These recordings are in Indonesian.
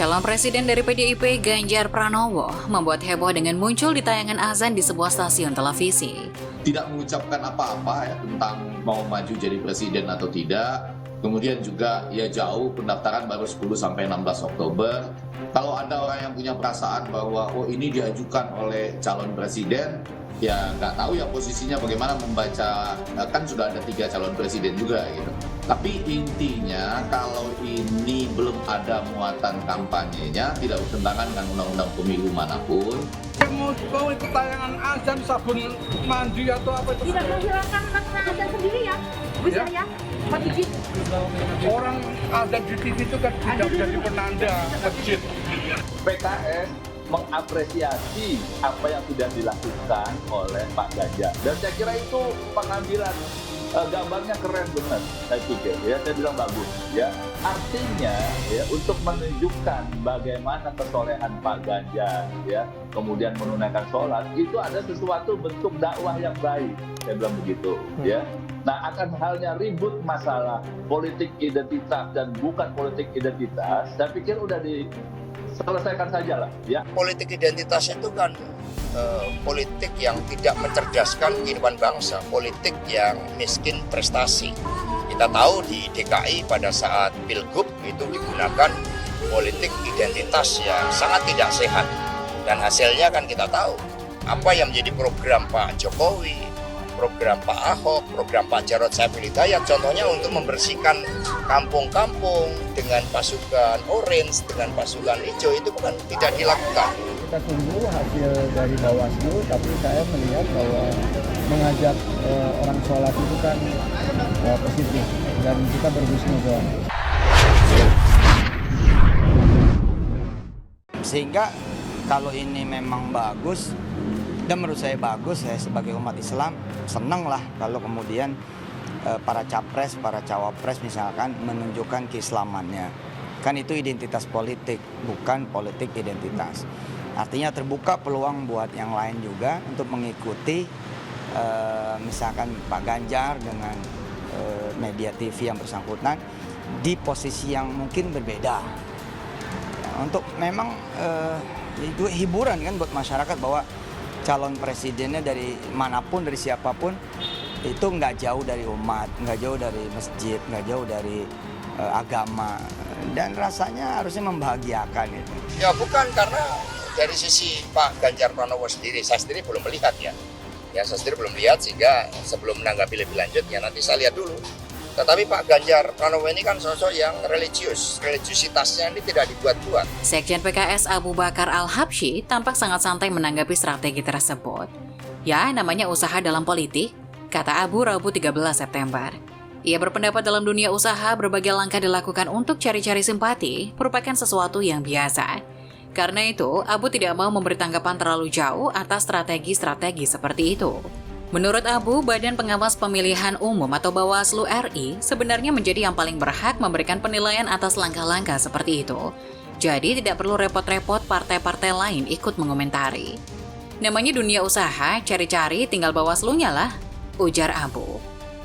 Calon Presiden dari PDIP Ganjar Pranowo membuat heboh dengan muncul di tayangan azan di sebuah stasiun televisi. Tidak mengucapkan apa-apa ya tentang mau maju jadi presiden atau tidak. Kemudian juga ya jauh, pendaftaran baru 10 sampai 16 Oktober. Kalau ada orang yang punya perasaan bahwa ini diajukan oleh calon presiden, ya nggak tahu ya posisinya bagaimana membaca, kan sudah ada 3 calon presiden juga gitu. Tapi intinya kalau ini belum ada muatan kampanyenya, tidak bertentangan dengan undang-undang pemilu manapun. Mau ikut tayangan azan sabun mandi atau apa itu? Tidak menghilangkan makna azan sendiri ya, Bu saya, Pak Diki. Orang azan di TV itu kan tidak menjadi penanda masjid. PKS mengapresiasi apa yang sudah dilakukan oleh Pak Ganjar, dan saya kira itu pengambilan gambarnya keren benar, saya pikir ya, saya bilang bagus ya. Artinya ya, untuk menunjukkan bagaimana kesolehan Pak Ganjar ya, kemudian menunaikan sholat, itu ada sesuatu bentuk dakwah yang baik, saya bilang begitu ya. Nah, akan halnya ribut masalah politik identitas dan bukan politik identitas, saya pikir udah diselesaikan saja lah ya. Politik identitas itu kan politik yang tidak mencerdaskan kehidupan bangsa, politik yang miskin prestasi. Kita tahu di DKI pada saat Pilgub itu digunakan politik identitas yang sangat tidak sehat. Dan hasilnya kan kita tahu apa yang menjadi program Pak Jokowi, program Pak Ahok, program Pak Jarod Saiful Hidayat, contohnya untuk membersihkan kampung-kampung dengan pasukan orange, dengan pasukan hijau, itu bukan tidak dilakukan. Kita tunggu hasil dari Bawaslu, tapi saya melihat bahwa mengajak orang sholat itu kan positif dan kita berhusnuzon. Sehingga kalau ini memang bagus, dan menurut saya bagus, saya sebagai umat Islam senang lah kalau kemudian para capres, para cawapres misalkan menunjukkan keislamannya. Kan itu identitas politik, bukan politik identitas. Artinya terbuka peluang buat yang lain juga untuk mengikuti misalkan Pak Ganjar dengan media TV yang bersangkutan di posisi yang mungkin berbeda. Untuk memang itu hiburan kan buat masyarakat bahwa calon presidennya dari manapun, dari siapapun, itu nggak jauh dari umat, nggak jauh dari masjid, nggak jauh dari agama. Dan rasanya harusnya membahagiakan itu. Ya bukan, karena dari sisi Pak Ganjar Pranowo sendiri, saya sendiri belum melihat ya. Ya saya sendiri belum lihat, sehingga sebelum menanggapi lebih lanjut ya nanti saya lihat dulu. Tetapi Pak Ganjar Pranowo ini kan sosok yang religiusitasnya ini tidak dibuat-buat. Sekjen PKS Abu Bakar Al-Habsyi tampak sangat santai menanggapi strategi tersebut. Ya, namanya usaha dalam politik, kata Abu Rabu 13 September. Ia berpendapat dalam dunia usaha berbagai langkah dilakukan untuk cari-cari simpati merupakan sesuatu yang biasa. Karena itu, Abu tidak mau memberi tanggapan terlalu jauh atas strategi-strategi seperti itu. Menurut Abu, Badan Pengawas Pemilihan Umum atau Bawaslu RI sebenarnya menjadi yang paling berhak memberikan penilaian atas langkah-langkah seperti itu. Jadi tidak perlu repot-repot partai-partai lain ikut mengomentari. Namanya dunia usaha, cari-cari tinggal Bawaslunya lah, ujar Abu.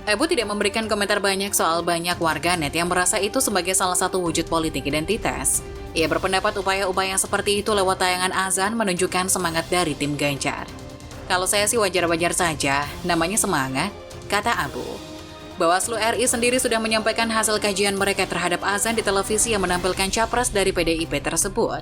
Abu tidak memberikan komentar banyak soal banyak warganet yang merasa itu sebagai salah satu wujud politik identitas. Ia berpendapat upaya-upaya seperti itu lewat tayangan azan menunjukkan semangat dari tim Ganjar. Kalau saya sih wajar-wajar saja, namanya semangat, kata Abu. Bawaslu RI sendiri sudah menyampaikan hasil kajian mereka terhadap azan di televisi yang menampilkan capres dari PDIP tersebut.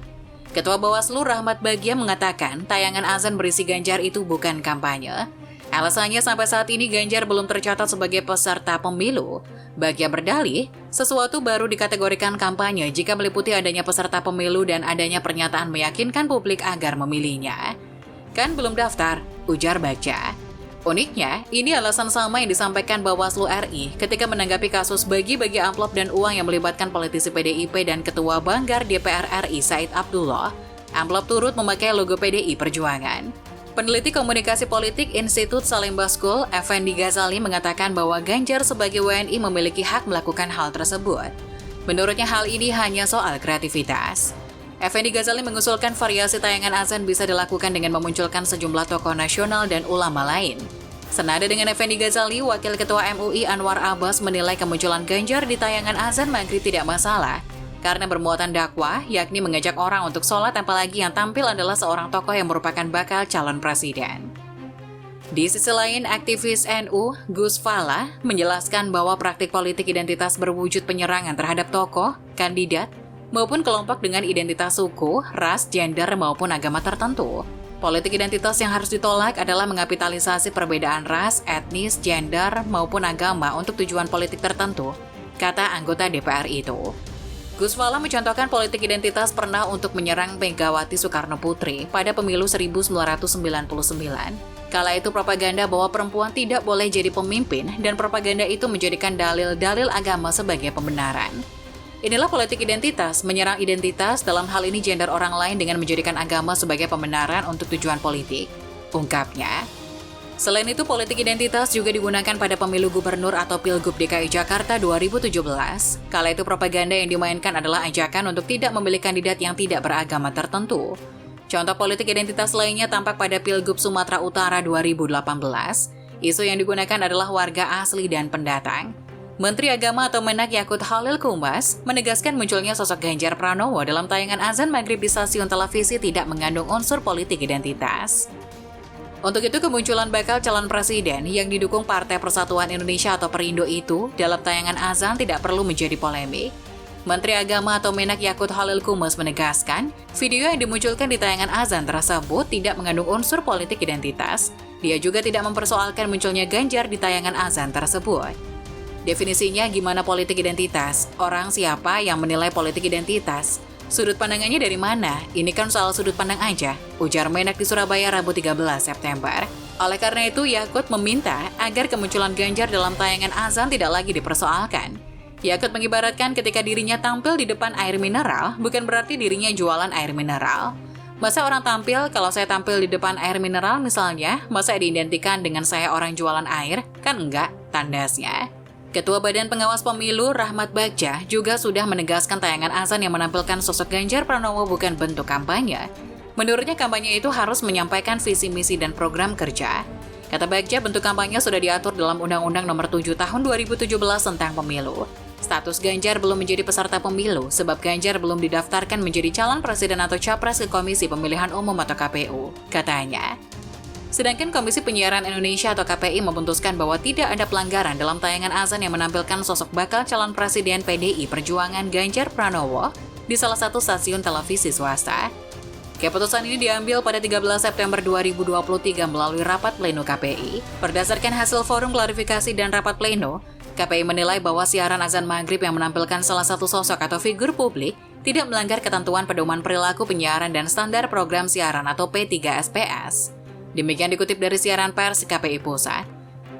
Ketua Bawaslu Rahmat Bagia mengatakan tayangan azan berisi Ganjar itu bukan kampanye. Alasannya sampai saat ini Ganjar belum tercatat sebagai peserta pemilu. Bagia berdalih, sesuatu baru dikategorikan kampanye jika meliputi adanya peserta pemilu dan adanya pernyataan meyakinkan publik agar memilihnya. Kan belum daftar, ujar Bagja. Uniknya, ini alasan sama yang disampaikan Bawaslu RI ketika menanggapi kasus bagi-bagi amplop dan uang yang melibatkan politisi PDIP dan Ketua Banggar DPR RI Said Abdullah. Amplop turut memakai logo PDI Perjuangan. Peneliti komunikasi politik Institut Salemba School, Effendi Ghazali mengatakan bahwa Ganjar sebagai WNI memiliki hak melakukan hal tersebut. Menurutnya hal ini hanya soal kreativitas. Effendi Ghazali mengusulkan variasi tayangan azan bisa dilakukan dengan memunculkan sejumlah tokoh nasional dan ulama lain. Senada dengan Effendi Ghazali, Wakil Ketua MUI Anwar Abbas menilai kemunculan Ganjar di tayangan azan maghrib tidak masalah, karena bermuatan dakwah, yakni mengajak orang untuk sholat apalagi yang tampil adalah seorang tokoh yang merupakan bakal calon presiden. Di sisi lain, aktivis NU, Gus Fala, menjelaskan bahwa praktik politik identitas berwujud penyerangan terhadap tokoh, kandidat, maupun kelompok dengan identitas suku, ras, gender, maupun agama tertentu. Politik identitas yang harus ditolak adalah mengapitalisasi perbedaan ras, etnis, gender, maupun agama untuk tujuan politik tertentu, kata anggota DPR itu. Gus Fala mencontohkan politik identitas pernah untuk menyerang Megawati Soekarno Putri pada pemilu 1999. Kala itu propaganda bahwa perempuan tidak boleh jadi pemimpin dan propaganda itu menjadikan dalil-dalil agama sebagai pembenaran. Inilah politik identitas, menyerang identitas dalam hal ini gender orang lain dengan menjadikan agama sebagai pembenaran untuk tujuan politik, ungkapnya. Selain itu, politik identitas juga digunakan pada pemilu gubernur atau Pilgub DKI Jakarta 2017. Kala itu propaganda yang dimainkan adalah ajakan untuk tidak memilih kandidat yang tidak beragama tertentu. Contoh politik identitas lainnya tampak pada Pilgub Sumatera Utara 2018. Isu yang digunakan adalah warga asli dan pendatang. Menteri Agama atau Menak Yakut Khalil Qumas menegaskan munculnya sosok Ganjar Pranowo dalam tayangan azan maghrib di stasiun televisi tidak mengandung unsur politik identitas. Untuk itu, kemunculan bakal calon presiden yang didukung Partai Persatuan Indonesia atau Perindo itu dalam tayangan azan tidak perlu menjadi polemik. Menteri Agama atau Menak Yakut Khalil Qumas menegaskan, video yang dimunculkan di tayangan azan tersebut tidak mengandung unsur politik identitas. Dia juga tidak mempersoalkan munculnya Ganjar di tayangan azan tersebut. Definisinya gimana politik identitas? Orang siapa yang menilai politik identitas? Sudut pandangannya dari mana? Ini kan soal sudut pandang aja, ujar Menak di Surabaya Rabu 13 September. Oleh karena itu, Yakut meminta agar kemunculan Ganjar dalam tayangan azan tidak lagi dipersoalkan. Yakut mengibaratkan ketika dirinya tampil di depan air mineral, bukan berarti dirinya jualan air mineral. Masa orang tampil, kalau saya tampil di depan air mineral misalnya, masa diidentikan dengan saya orang jualan air? Kan enggak, tandasnya. Ketua Badan Pengawas Pemilu Rahmat Bagja juga sudah menegaskan tayangan azan yang menampilkan sosok Ganjar Pranowo bukan bentuk kampanye. Menurutnya kampanye itu harus menyampaikan visi misi dan program kerja. Kata Bagja, bentuk kampanye sudah diatur dalam Undang-Undang Nomor 7 Tahun 2017 tentang Pemilu. Status Ganjar belum menjadi peserta pemilu sebab Ganjar belum didaftarkan menjadi calon presiden atau capres ke Komisi Pemilihan Umum atau KPU, katanya. Sedangkan Komisi Penyiaran Indonesia atau KPI memutuskan bahwa tidak ada pelanggaran dalam tayangan azan yang menampilkan sosok bakal calon presiden PDI Perjuangan Ganjar Pranowo di salah satu stasiun televisi swasta. Keputusan ini diambil pada 13 September 2023 melalui rapat pleno KPI. Berdasarkan hasil forum klarifikasi dan rapat pleno, KPI menilai bahwa siaran azan maghrib yang menampilkan salah satu sosok atau figur publik tidak melanggar ketentuan pedoman perilaku penyiaran dan standar program siaran atau P3SPS. Demikian dikutip dari siaran pers KPI Pusat.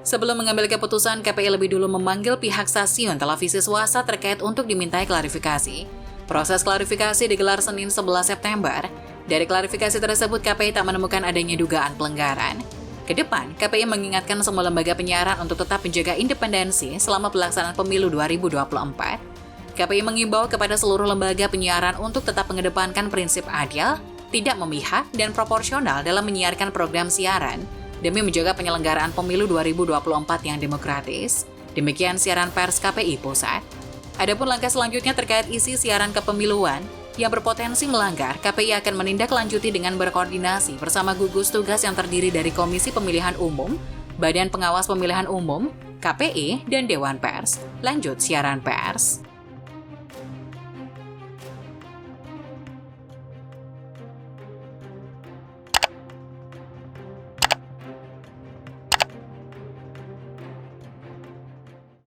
Sebelum mengambil keputusan, KPI lebih dulu memanggil pihak stasiun televisi swasta terkait untuk dimintai klarifikasi. Proses klarifikasi digelar Senin 11 September. Dari klarifikasi tersebut, KPI tak menemukan adanya dugaan pelanggaran. Kedepan, KPI mengingatkan semua lembaga penyiaran untuk tetap menjaga independensi selama pelaksanaan pemilu 2024. KPI mengimbau kepada seluruh lembaga penyiaran untuk tetap mengedepankan prinsip adil, tidak memihak, dan proporsional dalam menyiarkan program siaran demi menjaga penyelenggaraan pemilu 2024 yang demokratis. Demikian siaran pers KPI Pusat. Adapun langkah selanjutnya terkait isi siaran kepemiluan yang berpotensi melanggar, KPI akan menindaklanjuti dengan berkoordinasi bersama gugus tugas yang terdiri dari Komisi Pemilihan Umum, Badan Pengawas Pemilihan Umum, KPI, dan Dewan Pers. Lanjut siaran pers.